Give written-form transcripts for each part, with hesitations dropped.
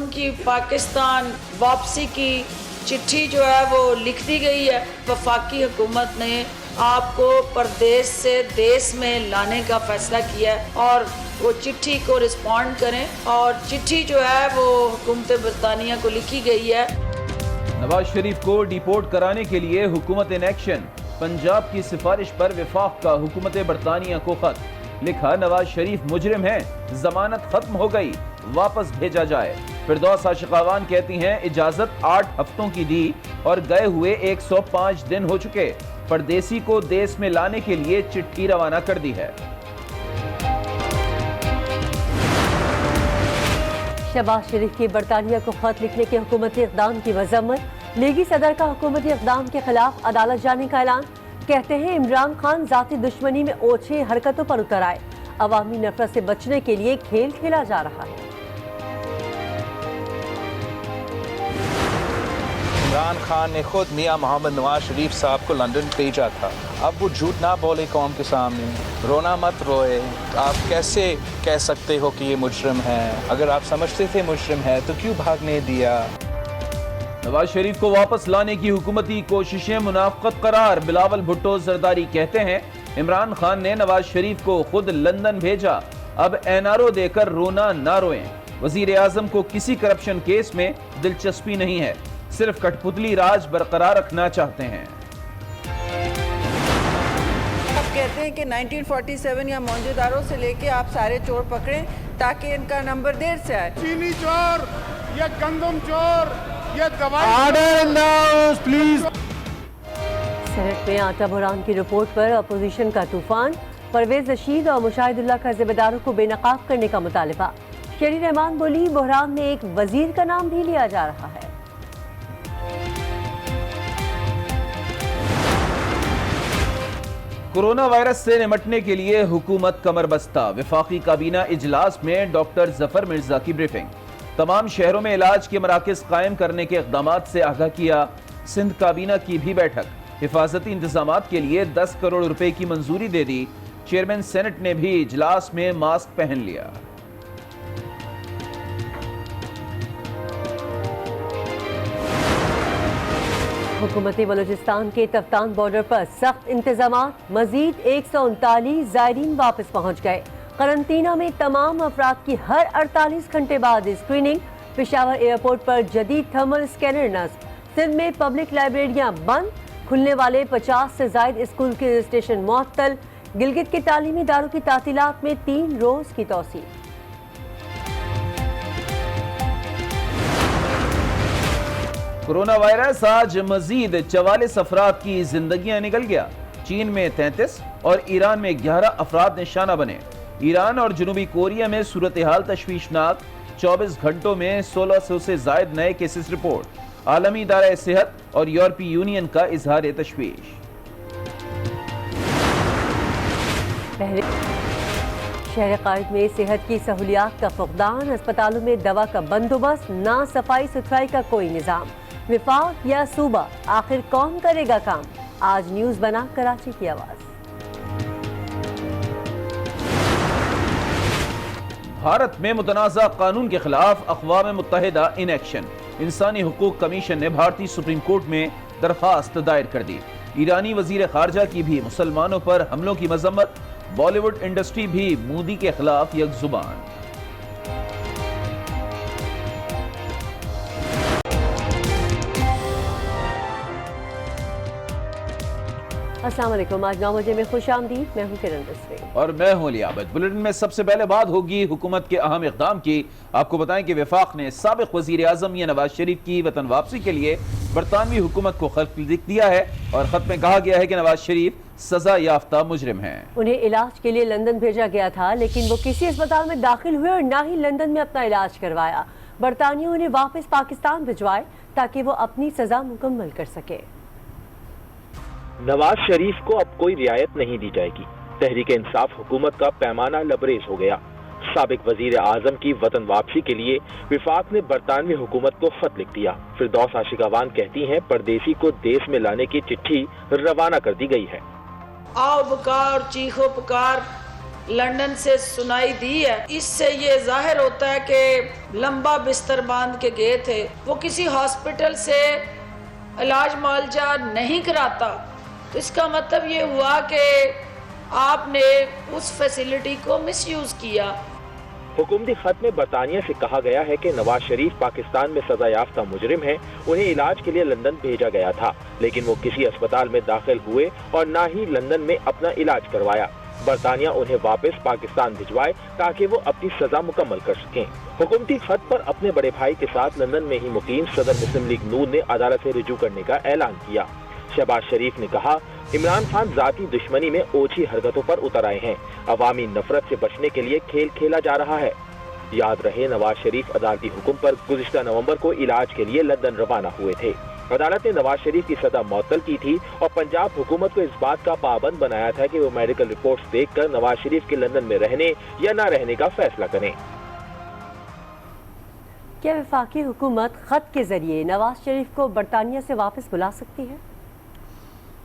ان کی پاکستان واپسی کی چٹھی جو ہے وہ لکھ دی گئی ہے۔ وفاقی حکومت نے آپ کو پردیس سے دیس میں لانے کا فیصلہ کیا ہے اور وہ چٹھی کو رسپونڈ کریں، اور چٹھی جو ہے وہ حکومت برطانیہ کو لکھی گئی ہے۔ نواز شریف کو ڈیپورٹ کرانے کے لیے حکومت ان ایکشن، پنجاب کی سفارش پر وفاق کا حکومت برطانیہ کو خط لکھا، نواز شریف مجرم ہیں، ضمانت ختم ہو گئی، واپس بھیجا جائے۔ فردوس عاشقاوان کہتی ہیں اجازت 8 ہفتوں کی دی اور گئے ہوئے 105 دن ہو چکے، پردیسی کو دیس میں لانے کے لیے چٹھی روانہ کر دی ہے۔ شہباز شریف کی برطانیہ کو خط لکھنے کے حکومتی اقدام کی مذمت، لیگی صدر کا حکومتی اقدام کے خلاف عدالت جانے کا اعلان، کہتے ہیں عمران خان ذاتی دشمنی میں اوچھے حرکتوں پر اتر آئے، عوامی نفرت سے بچنے کے لیے کھیل کھیلا جا رہا ہے۔ عمران خان نے خود میاں محمد نواز شریف صاحب کو لندن بھیجا تھا، اب وہ جھوٹ نہ بولے قوم کے سامنے، رونا مت روئے۔ آپ کیسے کہہ سکتے ہو کہ یہ مجرم ہے؟ اگر آپ سمجھتے تھے مجرم ہے تو کیوں بھاگنے دیا؟ نواز شریف کو واپس لانے کی حکومتی کوششیں منافقت قرار، بلاول بھٹو زرداری کہتے ہیں عمران خان نے نواز شریف کو خود لندن بھیجا، اب NRO دے کر رونا نہ روئیں۔ وزیر اعظم کو کسی کرپشن کیس میں دلچسپی نہیں ہے، صرف کٹھ پتلی راج برقرار رکھنا چاہتے ہیں۔ آپ کہتے ہیں کہ 1947 یا موہنجودارو سے لے کے آپ سارے چور پکڑیں تاکہ ان کا نمبر دیر سے آئے۔ چینی چور، یہ گندم چور، یہ دوائی۔ Order in the house please. Senate میں آٹا بحران کی رپورٹ پر اپوزیشن کا طوفان، پرویز رشید اور مشاہد اللہ کا ذمہ داروں کو بے نقاب کرنے کا مطالبہ۔ شیری رحمان بولی بحران میں ایک وزیر کا نام بھی لیا جا رہا ہے۔ کورونا وائرس سے نمٹنے کے لیے حکومت کمر بستہ، وفاقی کابینہ اجلاس میں ڈاکٹر ظفر مرزا کی بریفنگ، تمام شہروں میں علاج کے مراکز قائم کرنے کے اقدامات سے آگاہ کیا، سندھ کابینہ کی بھی بیٹھک، حفاظتی انتظامات کے لیے 10 کروڑ روپے کی منظوری دے دی، چیئرمین سینٹ نے بھی اجلاس میں ماسک پہن لیا۔ حکومت بلوچستان کے تفتان بارڈر پر سخت انتظامات، مزید 139 زائرین واپس پہنچ گئے، قرنطینہ میں تمام افراد کی ہر 48 گھنٹے بعد اسکریننگ، پشاور ایئرپورٹ پر جدید تھرمل اسکینر نصب، سندھ میں پبلک لائبریریاں بند، کھلنے والے 50 سے زائد اسکول کے رجسٹریشن معطل، گلگت کے تعلیمی اداروں کی تعطیلات میں 3 روز کی توسیع۔ کورونا وائرس آج مزید 44 افراد کی زندگیاں نکل گیا، چین میں 33 اور ایران میں 11 افراد نشانہ بنے۔ ایران اور جنوبی کوریا میں صورتحال تشویشناک، 24 گھنٹوں میں 1600 سے زائد نئے کیسز رپورٹ، عالمی ادارہ صحت اور یورپی یونین کا اظہار تشویش۔ شہر قائد میں صحت کی سہولیات کا فقدان، اسپتالوں میں دوا کا بندوبست، نہ صفائی ستھرائی کا کوئی نظام، وفاق یا صوبہ، آخر کون کرے گا کام؟ آج نیوز بنا کراچی کی آواز۔ بھارت میں متنازع قانون کے خلاف اقوام متحدہ ان ایکشن، انسانی حقوق کمیشن نے بھارتی سپریم کورٹ میں درخواست دائر کر دی۔ ایرانی وزیر خارجہ کی بھی مسلمانوں پر حملوں کی مذمت، بالی ووڈ انڈسٹری بھی مودی کے خلاف یک زبان۔ السلام علیکم، آج 9 بجے میں خوش آمدید، میں ہوں کرن رسوی اور میں ہوں علی عابد۔ بلیٹن میں سب سے پہلے بات ہوگی حکومت کے اہم اقدام کی۔ آپ کو بتائیں کہ وفاق نے سابق وزیر اعظم یا نواز شریف کی وطن واپسی کے لیے برطانوی حکومت کو خط لکھ دیا ہے، اور خط میں کہا گیا ہے کہ نواز شریف سزا یافتہ مجرم ہیں۔ انہیں علاج کے لیے لندن بھیجا گیا تھا، لیکن وہ کسی اسپتال میں داخل ہوئے اور نہ ہی لندن میں اپنا علاج کروایا۔ برطانیہ انہیں واپس پاکستان بھجوائے تاکہ وہ اپنی سزا مکمل کر سکے۔ نواز شریف کو اب کوئی رعایت نہیں دی جائے گی، تحریک انصاف حکومت کا پیمانہ لبریز ہو گیا۔ سابق وزیر اعظم کی وطن واپسی کے لیے وفاق نے برطانوی حکومت کو خط لکھ دیا۔ فردوس عاشقاوان کہتی ہیں پردیسی کو دیس میں لانے کی چٹھی روانہ کر دی گئی ہے۔ آؤ بکار چیخو پکار लंदन से सुनाई दी है। इससे ये जाहिर होता है कि लंबा बिस्तर बांध के गए थे, वो किसी हॉस्पिटल से इलाज मुआवजा नहीं कराता, तो इसका मतलब ये हुआ कि आपने उस फैसिलिटी को मिसयूज किया। हुकूमती खत में बरतानिया से कहा गया है कि नवाज शरीफ पाकिस्तान में सजा याफ्ता मुजरिम हैं, उन्हें इलाज के लिए लंदन भेजा गया था, लेकिन वो किसी अस्पताल में दाखिल हुए और ना ही लंदन में अपना इलाज करवाया। बरतानिया उन्हें वापस पाकिस्तान भिजवाए ताकि वो अपनी सजा मुकम्मल कर सकें। हुकूमती खत पर अपने बड़े भाई के साथ लंदन में ही मुकीम सदर मुस्लिम लीग नून ने अदालत से रुजू करने का ऐलान किया। शहबाज शरीफ ने कहा, इमरान खान जाती दुश्मनी में ओछी हरकतों पर उतर आए हैं, अवामी नफरत से बचने के लिए खेल खेला जा रहा है। याद रहे, नवाज शरीफ अदालती हुक्म पर गुज़िश्ता नवंबर को इलाज के लिए लंदन रवाना हुए थे। अदालत ने नवाज शरीफ की सजा मुअत्तल की थी और पंजाब हुकूमत को इस बात का पाबंद बनाया था कि वो मेडिकल रिपोर्ट्स देखकर नवाज शरीफ के लंदन में रहने या न रहने का फैसला करें। क्या वफाकी हुकूमत खत के जरिए नवाज शरीफ को बरतानिया से वापस बुला सकती है?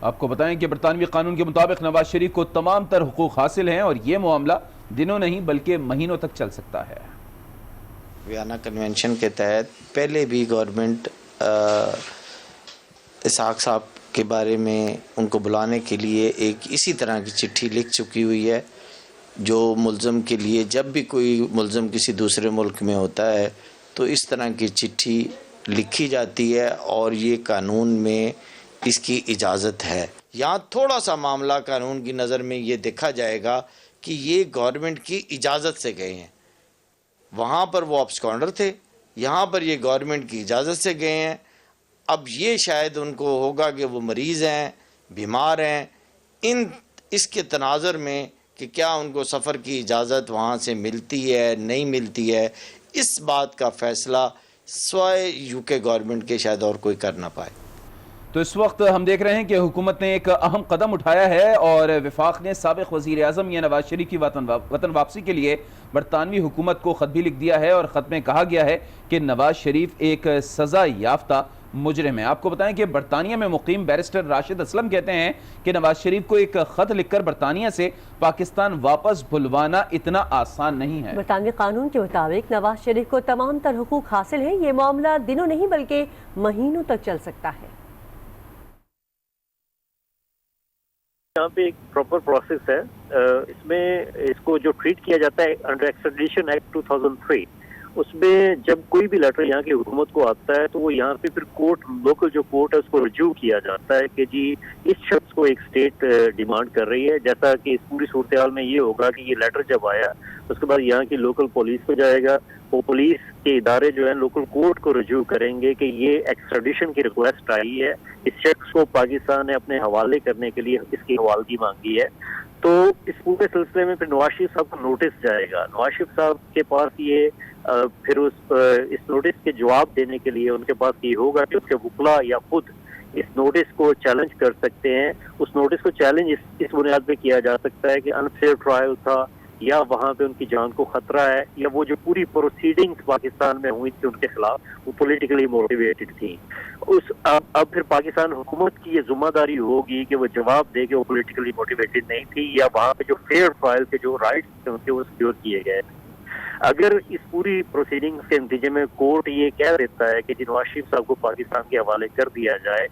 आपको बताएं कि बरतानवी कानून के मुताबिक नवाज शरीफ को तमाम तर हुकूक हासिल हैं और ये मामला दिनों नहीं बल्कि महीनों तक चल सकता है। वियना कन्वेंशन के तहत पहले भी गवर्नमेंट इसहाक साहब के बारे में उनको बुलाने के लिए एक इसी तरह की चिट्ठी लिख चुकी हुई है, जो मुल्ज़म के लिए जब भी कोई मुल्ज़म किसी दूसरे मुल्क में होता है तो इस तरह की चिट्ठी लिखी जाती है और ये कानून में इसकी इजाज़त है। यहाँ थोड़ा सा मामला कानून की नज़र में ये देखा जाएगा कि ये गवर्नमेंट की इजाज़त से गए हैं, वहाँ पर वो अब्सकॉन्डर थे, यहाँ पर ये गवर्नमेंट की इजाज़त से गए हैं। अब ये शायद उनको होगा कि वो मरीज़ हैं, बीमार हैं, इसके तनाज़ुर में कि क्या उनको सफ़र की इजाज़त वहाँ से मिलती है नहीं मिलती है, इस बात का फ़ैसला स्वयं यूके गवर्नमेंट के शायद और कोई कर ना पाए। तो इस वक्त हम देख रहे हैं कि हुकूमत ने एक अहम कदम उठाया है और वफाक ने साबिक वज़ीर आज़म या नवाज शरीफ की वतन वापसी के लिए बरतानवी हुकूमत को ख़त भी लिख दिया है और ख़त में कहा गया है कि नवाज शरीफ एक सज़ा याफ्ता मुजरिम है। आपको बताएं कि बरतानिया में मुकीम बैरिस्टर राशिद असलम कहते हैं कि नवाज शरीफ को एक ख़त लिखकर बरतानिया से पाकिस्तान वापस बुलवाना इतना आसान नहीं है। बरतानवी कानून के मुताबिक नवाज शरीफ को तमाम तर हुकूक हासिल है, ये मामला दिनों नहीं बल्कि महीनों तक चल सकता है। यहाँ पे एक प्रॉपर प्रोसेस है, इसमें इसको जो ट्रीट किया जाता है अंडर एक्स्ट्राडिशन एक्ट 2003, उसमें जब कोई भी लेटर यहाँ की हुकूमत को आता है तो वो यहाँ पे फिर कोर्ट, लोकल जो कोर्ट है उसको रिज्यू किया जाता है कि जी इस शख्स को एक स्टेट डिमांड कर रही है। जैसा कि इस पूरी सूरत हाल में ये होगा कि ये लेटर जब आया उसके बाद यहाँ की लोकल पुलिस को जाएगा, वो पुलिस के इदारे जो है लोकल कोर्ट को रिज्यू करेंगे कि ये एक्स्ट्राडिशन की रिक्वेस्ट आई है, इस शख्स को पाकिस्तान ने अपने हवाले करने के लिए इसकी हवालगी मांगी है। तो इस पूरे सिलसिले में फिर नवाज शरीफ साहब को नोटिस जाएगा। नवाज शरीफ साहब के पास ये फिर इस नोटिस के जवाब देने के लिए उनके पास ये होगा कि उसके वकला या खुद इस नोटिस को चैलेंज कर सकते हैं। उस नोटिस को चैलेंज इस बुनियाद पे किया जा सकता है कि अनफेयर ट्रायल था, या वहाँ पे उनकी जान को खतरा है, या वो जो पूरी प्रोसीडिंग्स पाकिस्तान में हुई थी उनके खिलाफ वो पॉलिटिकली मोटिवेटेड थी। अब फिर पाकिस्तान हुकूमत की ये जिम्मेदारी होगी कि वो जवाब दे कि वो पॉलिटिकली मोटिवेटेड नहीं थी, या वहाँ पे जो फेयर ट्रायल के जो राइट्स थे उनके वो सिक्योर किए गए। अगर इस पूरी प्रोसीडिंग्स के नतीजे में कोर्ट ये कह देता है कि नवाज शरीफ साहब को पाकिस्तान के हवाले कर दिया जाए,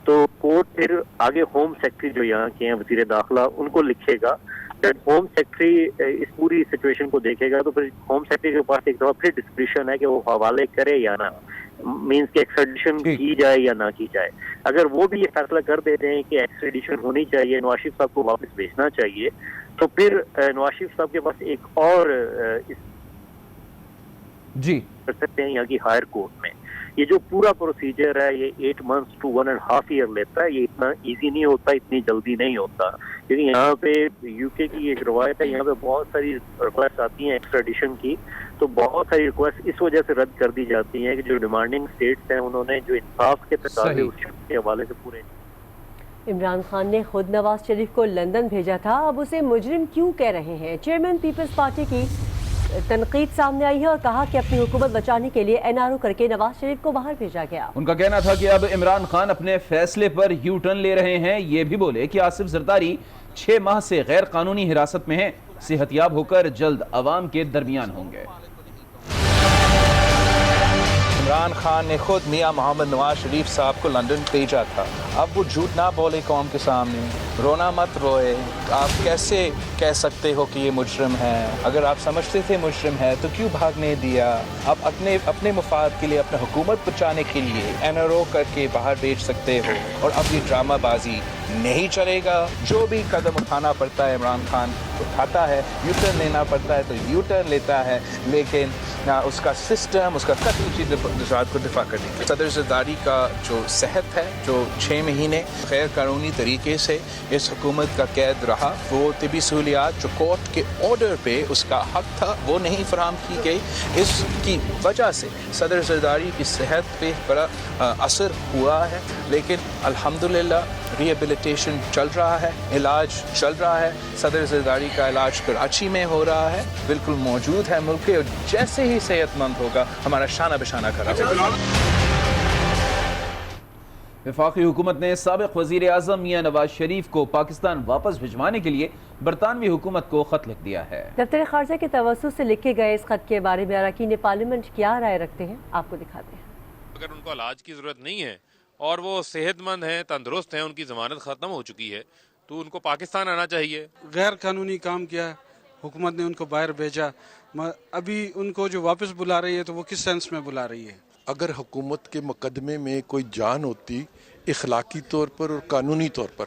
तो कोर्ट फिर आगे होम सेक्रेटरी जो यहाँ के हैं वज़ीर दाखिला उनको लिखेगा। जब होम सेक्रेटरी इस पूरी सिचुएशन को देखेगा तो फिर होम सेक्रेटरी के पास एक दफा फिर डिस्क्रिप्शन है कि वो हवाले करे या ना, मींस कि एक्स्ट्रेडिशन की जाए या ना की जाए। अगर वो भी ये फैसला कर देते हैं कि एक्स्ट्रेडिशन होनी चाहिए, नवाज शरीफ साहब को वापस भेजना चाहिए, तो फिर नवाज शरीफ साहब के पास एक और कर सकते हैं यहाँ की हायर कोर्ट में। ये जो पूरा प्रोसीजर है ये 8 months to 1.5 year लेता है। ये इतना इजी नहीं होता, इतनी जल्दी नहीं होता, क्योंकि यहाँ पे यूके की एक रवायत है, यहाँ पे बहुत सारी रिक्वेस्ट आती हैं एक्स्ट्रेडिशन की, तो बहुत सारी रिक्वेस्ट इस वजह से रद्द कर दी जाती हैं कि जो डिमांडिंग स्टेट्स हैं उन्होंने जो इंसाफ के तकाज़े उस शख्स के हवाले से पूरे। इमरान खान ने खुद नवाज शरीफ को लंदन भेजा था, अब उसे मुजरिम क्यों कह रहे हैं? चेयरमैन पीपल्स पार्टी की तनकीद सामने आई है और कहा कि अपनी हुकूमत बचाने के लिए एनआरओ करके नवाज शरीफ को बाहर भेजा गया। उनका कहना था कि अब इमरान खान अपने फैसले पर यू टर्न ले रहे हैं। ये भी बोले कि आसिफ जरदारी 6 माह से गैर कानूनी हिरासत में हैं, सेहतियाब होकर जल्द अवाम के दरमियान होंगे। इमरान खान ने खुद मियां मोहम्मद नवाज शरीफ साहब को लंदन भेजा था। अब वो झूठ ना बोले कौम के सामने, रोना मत रोए। आप कैसे कह सकते हो कि ये मुजरिम है? अगर आप समझते थे मुजरिम है तो क्यों भागने दिया? आप अपने मुफाद के लिए, अपने हुकूमत बचाने के लिए NRO करके बाहर भेज सकते हो, और अब ये ड्रामाबाजी नहीं चलेगा। जो भी कदम उठाना पड़ता है इमरान खान उठाता है, U-turn लेना पड़ता है तो U-turn लेता है, लेकिन उसका सिस्टम, उसका कतई को दिफा करने के सदर ज़रदारी का जो सेहत है, जो 6 महीने गैर कानूनी तरीके से इस हुकूमत का कैद रहा, वो तिबी सहूलियात जो कोर्ट के ऑर्डर पे उसका हक था वो नहीं फराहम की गई। इसकी वजह से सदर ज़रदारी की सेहत पे बड़ा असर हुआ है, लेकिन अल्हम्दुलिल्लाह रिहेबिलिटेशन चल रहा है, इलाज चल रहा है। सदर ज़रदारी का इलाज कराची में हो रहा है, बिल्कुल मौजूद है मुल्क के, और जैसे ही सेहतमंद होगा हमारा शाना बशाना खड़ा होगा। वफाकी हुकूमत ने साबिक वज़ीर आज़म मियां नवाज शरीफ को पाकिस्तान वापस भिजवाने के लिए बरतानवी हुकूमत को खत लिख दिया है। दफ्तर खारजा के तवस्सुस से लिखे गए इस खत के बारे में अरकान पार्लियामेंट क्या राय रखते हैं, आपको दिखाते हैं। अगर उनको इलाज की ज़रूरत नहीं है और वो सेहतमंद हैं, तंदुरुस्त हैं, उनकी ज़मानत ख़त्म हो चुकी है, तो उनको पाकिस्तान आना चाहिए। गैर कानूनी काम किया, हुकूमत ने उनको बाहर भेजा, अभी उनको जो वापस बुला रही है तो वो किस सेंस में बुला रही है? अगर हुकूमत के मुकदमे में कोई जान होती इखलाकी तौर पर और कानूनी तौर पर,